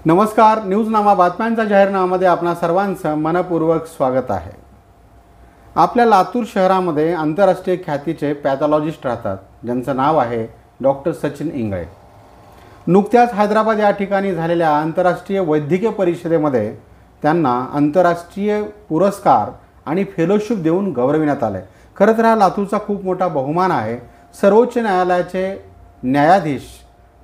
नमस्कार. न्यूजनामा बातम्यांचा जाहीरनाम्यामध्ये आपणा सर्वांचं मनपूर्वक स्वागत आहे. आपल्या लातूर शहरामध्ये आंतरराष्ट्रीय ख्यातीचे पॅथॉलॉजिस्ट राहतात, ज्यांचं नाव आहे डॉक्टर सचिन इंगळे. नुकत्याच हैदराबाद या ठिकाणी झालेल्या आंतरराष्ट्रीय वैद्यकीय परिषदेमध्ये त्यांना आंतरराष्ट्रीय पुरस्कार आणि फेलोशिप देऊन गौरविण्यात आले. खरं तर हा लातूरचा खूप मोठा बहुमान आहे. सर्वोच्च न्यायालयाचे न्यायाधीश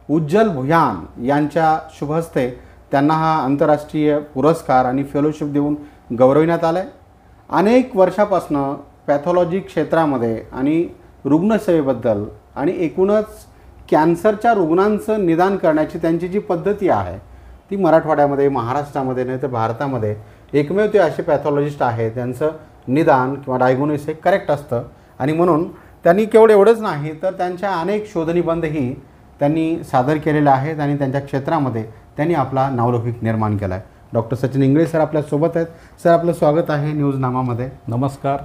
उज्ज्वल भुयान यांच्या शुभहस्ते त्यांना हा आंतरराष्ट्रीय पुरस्कार आणि फेलोशिप देऊन गौरविण्यात आलं आहे. अनेक वर्षापासून पॅथॉलॉजी क्षेत्रामध्ये आणि रुग्णसेवेबद्दल आणि एकूणच कॅन्सरच्या रुग्णांचं निदान करण्याची त्यांची जी पद्धती आहे ती मराठवाड्यामध्ये, महाराष्ट्रामध्ये नाही तर भारतामध्ये एकमेव ते असे पॅथॉलॉजिस्ट आहे त्यांचं निदान किंवा डायग्नोसिस हे करेक्ट असतं. आणि म्हणून त्यांनी केवळ एवढंच नाही तर त्यांच्या अनेक शोधनिबंधही त्यांनी सादर केलेले आहेत आणि त्यांच्या क्षेत्रामध्ये त्यांनी आपला नावलौकिक निर्माण केला आहे. डॉक्टर सचिन इंगळे सर आपल्यासोबत आहेत. सर, आपलं स्वागत आहे न्यूजनामामध्ये. नमस्कार.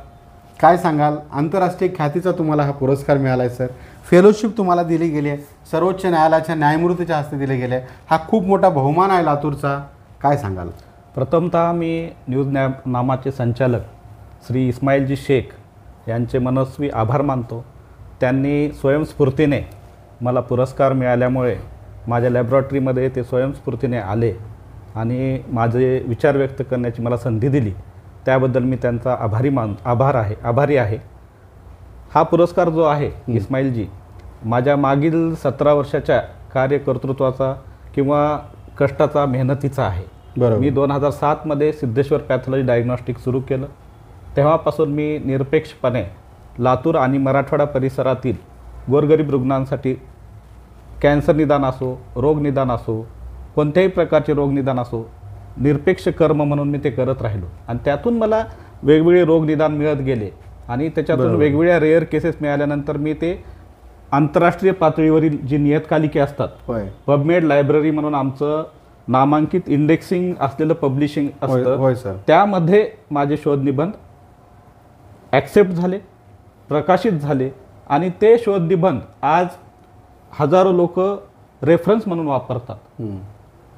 काय सांगाल, आंतरराष्ट्रीय ख्यातीचा तुम्हाला हा पुरस्कार मिळाला आहे सर, फेलोशिप तुम्हाला दिली गेली आहे, सर्वोच्च न्यायालयाच्या न्यायमूर्तीच्या हस्ते दिले गेले, हा खूप मोठा बहुमान आहे लातूरचा. काय सांगाल? प्रथमतः मी न्यूजनामाचे संचालक श्री इस्माईलजी शेख यांचे मनस्वी आभार मानतो. त्यांनी स्वयंस्फूर्तीने मला पुरस्कार मिळाल्यामुळे माझ्या लॅबॉरेटरीमध्ये ते स्वयंस्फूर्तीने आले आणि माझे विचार व्यक्त करण्याची मला संधी दिली. त्याबद्दल मी त्यांचा आभारी आहे. हा पुरस्कार जो आहे इस्माईलजी, माझ्या मागील 17 वर्षाच्या कार्यकर्तृत्वाचा किंवा कष्टाचा, मेहनतीचा आहे. मी 2007मध्ये सिद्धेश्वर पॅथॉलॉजी डायग्नॉस्टिक सुरू केलं. तेव्हापासून मी निरपेक्षपणे लातूर आणि मराठवाडा परिसरातील गोरगरीब रुग्णांसाठी कॅन्सर निदान असो, रोग निदान असो, कोणत्याही प्रकारचे रोग निदान असो, निरपेक्ष कर्म म्हणून मी ते करत राहिलो. आणि त्यातून मला वेगवेगळे रोग निदान मिळत गेले आणि त्याच्यातून वेगवेगळ्या रेअर केसेस मिळाल्यानंतर मी ते आंतरराष्ट्रीय पातळीवरील जी नियतकालिके असतात, पबमेड लायब्ररी म्हणून आमचं नामांकित इंडेक्सिंग असलेलं पब्लिशिंग असतं, त्यामध्ये माझे शोधनिबंध ॲक्सेप्ट झाले, प्रकाशित झाले आणि ते शोधनिबंध आज हजारो लोक रेफरन्स म्हणून वापरतात,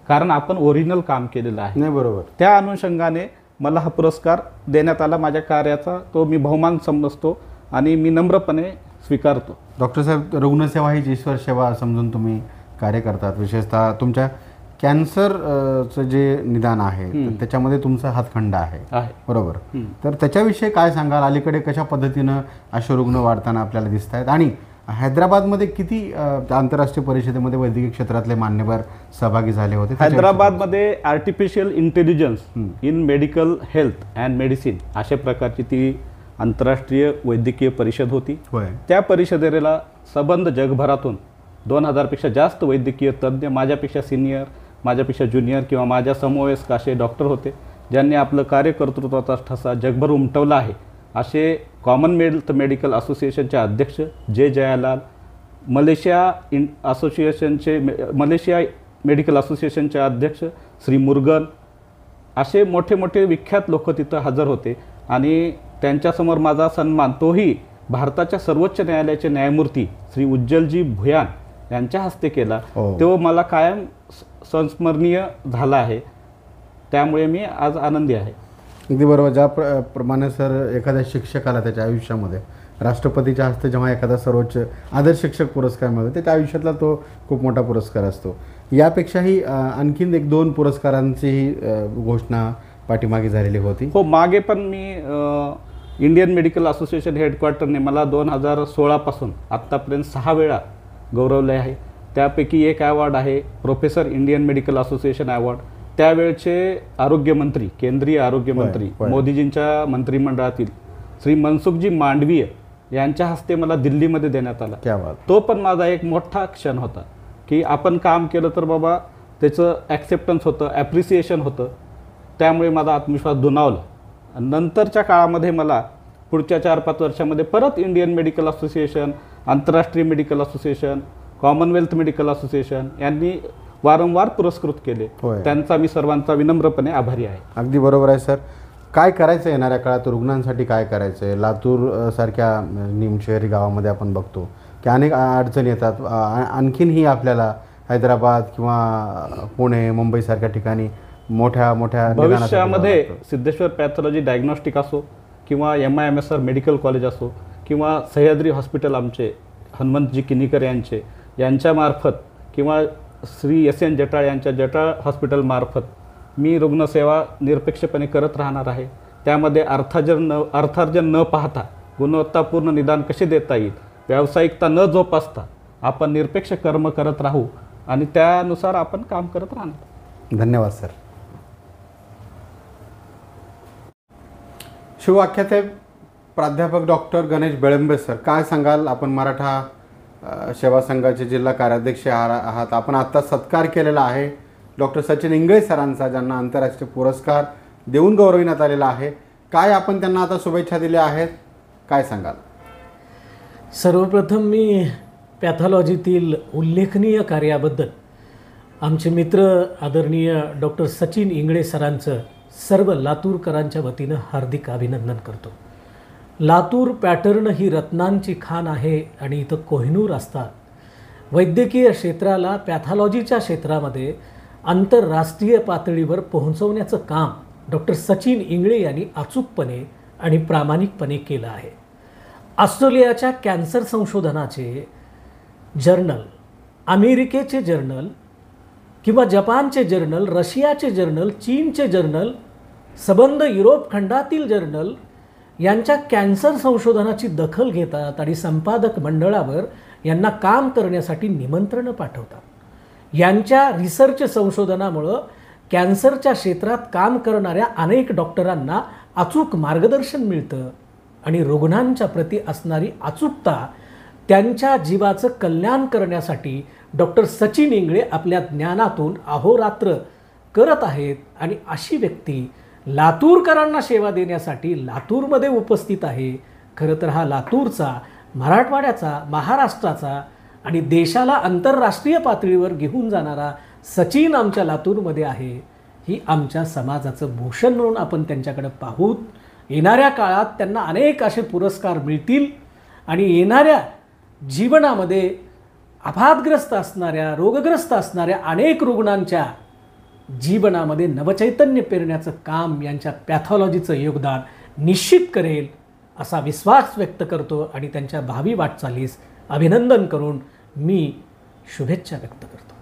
कारण आपण ओरिजिनल काम केलेलं आहे. नाही, बरोबर. त्या अनुषंगाने मला हा पुरस्कार देण्यात आला. माझ्या कार्याचा तो मी बहुमान समजतो आणि मी नम्रपणे स्वीकारतो. डॉक्टर साहेब, रुग्णसेवा ही ईश्वर सेवा समजून तुम्ही कार्य करतात. विशेषतः तुमच्या कॅन्सरचं जे निदान आहे त्याच्यामध्ये तुमचा हातखंड आहे, बरोबर. तर त्याच्याविषयी काय सांगाल? अलीकडे कशा पद्धतीनं असे रुग्ण वाढताना आपल्याला दिसत आहेत आणि हैदराबादमध्ये किती आंतरराष्ट्रीय परिषदेमध्ये वैद्यकीय क्षेत्रातले मान्यवर सहभागी झाले होते? हैदराबादमध्ये artificial intelligence in medical health and medicine अशा प्रकारची ती आंतरराष्ट्रीय वैद्यकीय परिषद होती. त्या परिषदेला संबंध जगभरातून 2000 पेक्षा जास्त वैद्यकीय तज्ज्ञ, माझ्यापेक्षा सिनियर, माझ्यापेक्षा ज्युनियर किंवा माझ्या समवयस्क असे डॉक्टर होते, ज्यांनी आपलं कार्यकर्तृत्वाचा ठसा जगभर उमटवला आहे. असे कॉमनवेल्थ मेडिकल असोसिएशनचे अध्यक्ष जे जयालाल, मलेशिया मेडिकल असोसिएशनचे अध्यक्ष श्री मुर्गन, असे मोठे मोठे विख्यात लोक तिथं हजर होते. आणि त्यांच्यासमोर माझा सन्मान तोही भारताच्या सर्वोच्च न्यायालयाचे न्यायमूर्ती श्री उज्ज्वलजी भुयान यांच्या हस्ते केला. तो मला कायम संस्मरणीय झाला आहे. त्यामुळे मी आज आनंदी आहे. अगदी बरोबर. ज्या प्रमाणे सर एखाद्या शिक्षकाला त्याच्या आयुष्यामध्ये राष्ट्रपतीच्या हस्ते जेव्हा एखादा सर्वोच्च आदर्श शिक्षक पुरस्कार मिळतो, त्याच्या आयुष्यातला तो खूप मोठा पुरस्कार असतो. यापेक्षाही आणखीन 1-2 पुरस्कारांचीही घोषणा पाठीमागे झालेली होती. हो, मागे पण मी इंडियन मेडिकल असोसिएशन हेडक्वार्टरने मला 2016 पासून आत्तापर्यंत 6 वेळा गौरवले आहे. त्यापैकी एक अवॉर्ड आहे professor Indian medical association award. त्यावेळचे आरोग्यमंत्री, केंद्रीय आरोग्यमंत्री मोदीजींच्या मंत्रिमंडळातील श्री मनसुखजी मांडवीय यांच्या हस्ते मला दिल्लीमध्ये देण्यात आला. तो पण माझा एक मोठा क्षण होता की आपण काम केलं तर बाबा त्याचं ॲक्सेप्टन्स होतं, ॲप्रिसिएशन होतं. त्यामुळे माझा आत्मविश्वास दुणावला. नंतरच्या काळामध्ये मला पुढच्या 4-5 वर्षामध्ये परत इंडियन मेडिकल असोसिएशन, आंतरराष्ट्रीय medical association, Commonwealth medical association यांनी वारंवार पुरस्कृत केले. त्यांचा मी सर्वांचा विनम्रपणे आभारी आहे. अगदी बरोबर आहे सर. काय करायचं येणाऱ्या काळात रुग्णांसाठी? काय करायचं आहे? लातूर सारख्या निमशहरी गावामध्ये आपण बघतो की अनेक अडचणी येतात. आणखीनही आपल्याला हैदराबाद किंवा पुणे मुंबईसारख्या ठिकाणी मोठ्या निदानासाठी भविष्यामध्ये जावं लागतं. सिद्धेश्वर पॅथॉलॉजी डायग्नॉस्टिक असो किंवा MIMSR मेडिकल कॉलेज असो किंवा सह्याद्री हॉस्पिटल आमचे हनुमंतजी किनीकर यांच्यामार्फत किंवा श्री SN जटाळ यांच्या जटाळ हॉस्पिटलमार्फत मी रुग्णसेवा निरपेक्षपणे करत राहणार आहे. त्यामध्ये अर्थार्जन न पाहता गुणवत्तापूर्ण निदान कसे देता येईल, व्यावसायिकता न जोपासता आपण निरपेक्ष कर्म करत राहू आणि त्यानुसार आपण काम करत राहणार. धन्यवाद सर. शिववाख्याते प्राध्यापक डॉक्टर गणेश बेळंबे सर, काय सांगाल? आपण मराठा सेवा संघाचे जिल्हा कार्याध्यक्ष आहात. आपण आत्ता सत्कार केलेला आहे डॉक्टर सचिन इंगळे सरांचा, ज्यांना आंतरराष्ट्रीय पुरस्कार देऊन गौरविण्यात आलेला आहे. काय आपण त्यांना आता शुभेच्छा दिल्या आहेत, काय सांगाल? सर्वप्रथम मी पॅथॉलॉजीतील उल्लेखनीय कार्याबद्दल आमचे मित्र आदरणीय डॉक्टर सचिन इंगळे सरांचं सर्व लातूरकरांच्या वतीनं हार्दिक अभिनंदन करतो. लातूर पॅटर्न ही रत्नांची खाण आहे आणि इथं कोहिनूर असतात. वैद्यकीय क्षेत्राला पॅथॉलॉजीच्या क्षेत्रामध्ये आंतरराष्ट्रीय पातळीवर पोहोचवण्याचं काम डॉक्टर सचिन इंगळे यांनी अचूकपणे आणि प्रामाणिकपणे केलं आहे. ऑस्ट्रेलियाच्या कॅन्सर संशोधनाचे जर्नल, अमेरिकेचे जर्नल किंवा जपानचे जर्नल, रशियाचे जर्नल, चीनचे जर्नल, सबंध युरोप खंडातील जर्नल यांच्या कॅन्सर संशोधनाची दखल घेतात आणि संपादक मंडळावर यांना काम करण्यासाठी निमंत्रणं पाठवतात. यांच्या रिसर्च संशोधनामुळं कॅन्सरच्या क्षेत्रात काम करणाऱ्या अनेक डॉक्टरांना अचूक मार्गदर्शन मिळतं आणि रुग्णांच्या प्रती असणारी अचूकता त्यांच्या जीवाचं कल्याण करण्यासाठी डॉक्टर सचिन इंगळे आपल्या ज्ञानातून अहोरात्र करत आहेत. आणि अशी व्यक्ती लातूरकरांना सेवा देण्यासाठी लातूरमध्ये उपस्थित आहे. खरं तर हा लातूरचा, मराठवाड्याचा, महाराष्ट्राचा आणि देशाला आंतरराष्ट्रीय पातळीवर घेऊन जाणारा सचिन आमच्या लातूरमध्ये आहे. ही आमच्या समाजाचं भूषण म्हणून आपण त्यांच्याकडे पाहूत. येणाऱ्या काळात त्यांना अनेक असे पुरस्कार मिळतील आणि येणाऱ्या जीवनामध्ये अपघातग्रस्त असणाऱ्या, रोगग्रस्त असणाऱ्या अनेक रुग्णांच्या जीवनामध्ये नवचैतन्य पेरण्याचं काम यांच्या पॅथॉलॉजीचं योगदान निश्चित करेल असा विश्वास व्यक्त करतो आणि त्यांच्या भावी वाटचालीस अभिनंदन करून मी शुभेच्छा व्यक्त करतो.